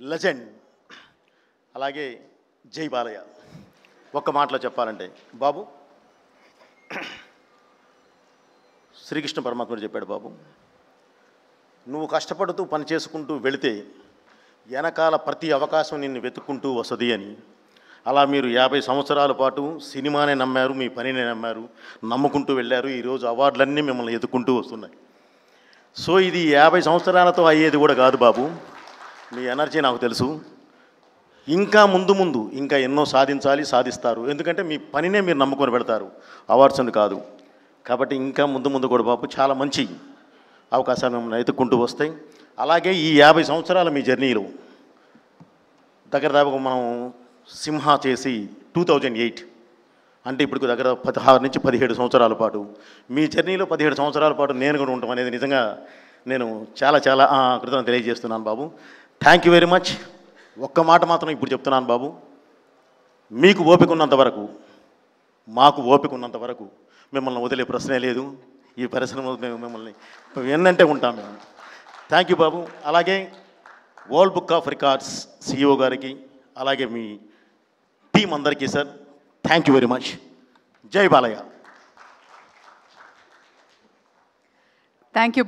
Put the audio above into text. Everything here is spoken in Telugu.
లెజెండ్. అలాగే జై బాలయ్య. ఒక్క మాటలో చెప్పాలంటే బాబు, శ్రీకృష్ణ పరమాత్ముడు చెప్పాడు, బాబు నువ్వు కష్టపడుతూ పని చేసుకుంటూ వెళితే వెనకాల ప్రతి అవకాశం నిన్ను వెతుక్కుంటూ వస్తుంది అని. అలా మీరు 50 సంవత్సరాల పాటు సినిమానే నమ్మారు, మీ పనినే నమ్మారు, నమ్ముకుంటూ వెళ్ళారు. ఈరోజు అవార్డులన్నీ మిమ్మల్ని ఎత్తుకుంటూ వస్తున్నాయి. సో ఇది 50 సంవత్సరాలతో అయ్యేది కూడా కాదు బాబు. మీ ఎనర్జీ నాకు తెలుసు. ఇంకా ముందు ఇంకా ఎన్నో సాధించాలి, సాధిస్తారు. ఎందుకంటే మీ పనినే మీరు నమ్ముకొని పెడతారు, అవార్డ్స్ అని కాదు. కాబట్టి ఇంకా ముందు కూడా బాబు చాలా మంచి అవకాశాలు మిమ్మల్ని ఎత్తుక్కుంటూ వస్తాయి. అలాగే ఈ 50 సంవత్సరాల మీ జర్నీలో దగ్గర మనం సింహ చేసి 2008 అంటే ఇప్పుడు దగ్గర 16 నుంచి 17 సంవత్సరాల పాటు మీ జర్నీలో 17 సంవత్సరాల పాటు నేను కూడా ఉంటాం అనేది నిజంగా నేను చాలా కృతజ్ఞతలు తెలియజేస్తున్నాను బాబు. Thank you very much. ఒక్క మాట మాత్రం ఇప్పుడు చెప్తున్నాను బాబు, మీకు ఓపిక ఉన్నంత వరకు, మాకు ఓపిక ఉన్నంత వరకు మిమ్మల్ని వదిలే ప్రశ్నే లేదు. ఈ పరిశ్రమ మేము మిమ్మల్ని ఎన్నంటే ఉంటాం మేము. థ్యాంక్ యూ బాబు. అలాగే world book of records CEO గారికి, అలాగే మీ టీం అందరికీ sir, thank you very much. జై బాలయ్య. Thank you.